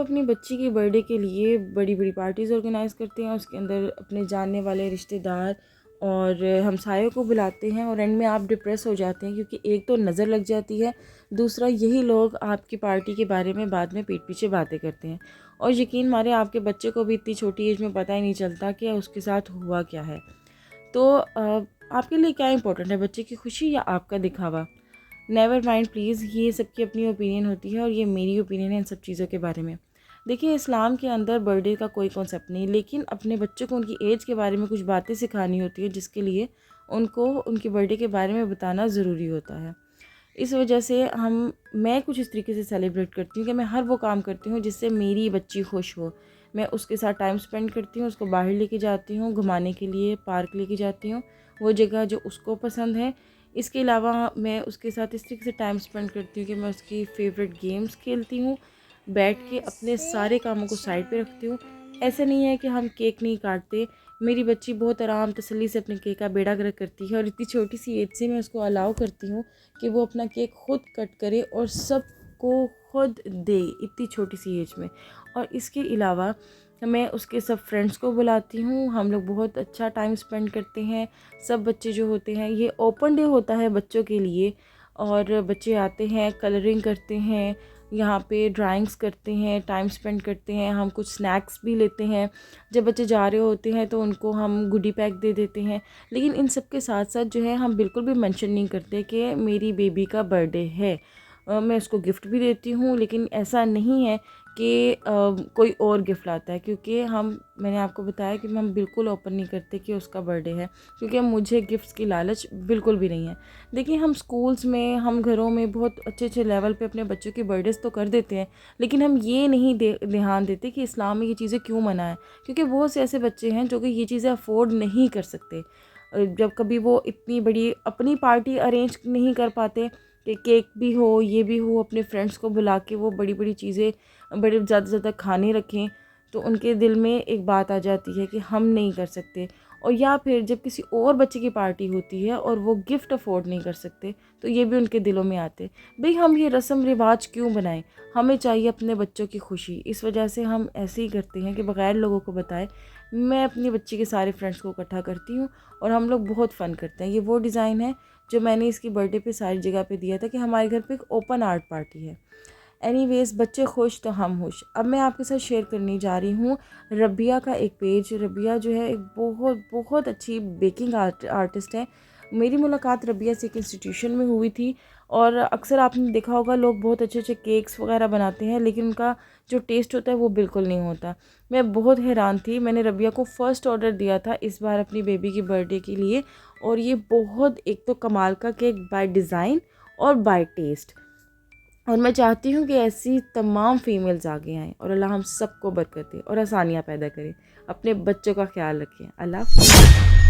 अपनी बच्ची की बर्थडे के लिए बड़ी बड़ी पार्टीज़ ऑर्गेनाइज़ करते हैं, उसके अंदर अपने जानने वाले रिश्तेदार और हमसायों को बुलाते हैं और एंड में आप डिप्रेस हो जाते हैं, क्योंकि एक तो नज़र लग जाती है, दूसरा यही लोग आपकी पार्टी के बारे में बाद में पीठ पीछे बातें करते हैं और यकीन मारे आपके बच्चे को भी इतनी छोटी एज में पता ही नहीं चलता कि उसके साथ हुआ क्या है। तो आपके लिए क्या इंपॉर्टेंट है, बच्चे की खुशी या आपका दिखावा? नेवर माइंड प्लीज़, ये सबकी अपनी ओपिनियन होती है और ये मेरी ओपिनियन है इन सब चीज़ों के बारे में। देखिए, इस्लाम के अंदर बर्थडे का कोई कॉन्सेप्ट नहीं, लेकिन अपने बच्चों को उनकी एज के बारे में कुछ बातें सिखानी होती है, जिसके लिए उनको उनकी बर्थडे के बारे में बताना ज़रूरी होता है। इस वजह से मैं कुछ इस तरीके से सेलिब्रेट करती हूँ कि मैं हर वो काम करती हूँ जिससे मेरी बच्ची खुश हो। मैं उसके साथ टाइम स्पेंड करती हूँ, उसको बाहर लेके जाती हूँ घुमाने के लिए, पार्क लेके जाती हूँ, वो जगह जो उसको पसंद है। इसके अलावा मैं उसके साथ इस तरीके से टाइम स्पेंड करती हूँ कि मैं उसकी फ़ेवरेट गेम्स खेलती हूँ, बैठ के अपने सारे कामों को साइड पे रखती हूँ। ऐसा नहीं है कि हम केक नहीं काटते, मेरी बच्ची बहुत आराम तसल्ली से अपने केक का बेड़ा गर्क करती है और इतनी छोटी सी एज से मैं उसको अलाउ करती हूँ कि वो अपना केक खुद कट करे और सबको खुद दे, इतनी छोटी सी एज में। और इसके अलावा मैं उसके सब फ्रेंड्स को बुलाती हूँ, हम लोग बहुत अच्छा टाइम स्पेंड करते हैं। सब बच्चे जो होते हैं, ये ओपन डे होता है बच्चों के लिए और बच्चे आते हैं, कलरिंग करते हैं, यहाँ पे ड्राइंग्स करते हैं, टाइम स्पेंड करते हैं। हम कुछ स्नैक्स भी लेते हैं, जब बच्चे जा रहे होते हैं तो उनको हम गुडी पैक दे देते हैं। लेकिन इन सब के साथ साथ जो है हम बिल्कुल भी मेंशन नहीं करते कि मेरी बेबी का बर्थडे है। मैं उसको गिफ्ट भी देती हूँ, लेकिन ऐसा नहीं है कि कोई और गिफ्ट लाता है, क्योंकि मैंने आपको बताया कि हम बिल्कुल ओपन नहीं करते कि उसका बर्थडे है, क्योंकि मुझे गिफ्ट्स की लालच बिल्कुल भी नहीं है। देखिए, हम स्कूल्स में, हम घरों में बहुत अच्छे अच्छे लेवल पे अपने बच्चों की बर्थडेज तो कर देते हैं, लेकिन हम ये नहीं ध्यान देते कि इस्लाम में ये चीज़ें क्यों मना है, क्योंकि बहुत से ऐसे बच्चे हैं जो कि ये चीज़ें अफोर्ड नहीं कर सकते। जब कभी वो इतनी बड़ी अपनी पार्टी अरेंज नहीं कर पाते कि केक भी हो, ये भी हो, अपने फ्रेंड्स को बुला के वो बड़ी बड़ी चीज़ें, बड़े ज़्यादा ज़्यादा खाने रखें, तो उनके दिल में एक बात आ जाती है कि हम नहीं कर सकते। और या फिर जब किसी और बच्चे की पार्टी होती है और वो गिफ्ट अफोर्ड नहीं कर सकते, तो ये भी उनके दिलों में आते, भाई हम ये रस्म रिवाज क्यों बनाएं, हमें चाहिए अपने बच्चों की खुशी। इस वजह से हम ऐसे ही करते हैं कि बग़ैर लोगों को बताए मैं अपनी बच्ची के सारे फ्रेंड्स को इकट्ठा करती हूँ और हम लोग बहुत फ़न करते हैं। ये वो डिज़ाइन है जो मैंने इसकी बर्थडे पे सारी जगह पे दिया था कि हमारे घर पे एक ओपन आर्ट पार्टी है। एनीवेज़, बच्चे खुश तो हम खुश। अब मैं आपके साथ शेयर करने जा रही हूँ रबिया का एक पेज। रबिया जो है एक बहुत बहुत अच्छी बेकिंग आर्टिस्ट है। मेरी मुलाकात रबिया से एक इंस्टीट्यूशन में हुई थी और अक्सर आपने देखा होगा लोग बहुत अच्छे अच्छे केक्स वगैरह बनाते हैं, लेकिन उनका जो टेस्ट होता है वो बिल्कुल नहीं होता। मैं बहुत हैरान थी, मैंने रबिया को फ़र्स्ट ऑर्डर दिया था इस बार अपनी बेबी की बर्थडे के लिए, और ये बहुत एक तो कमाल का केक बाय डिज़ाइन और बाय टेस्ट। और मैं चाहती हूँ कि ऐसी तमाम फीमेल्स आगे आएँ और अल्लाह हम सबको बरकत दे और आसानियाँ पैदा करे। अपने बच्चों का ख्याल रखें। अल्लाह हाफ़िज़।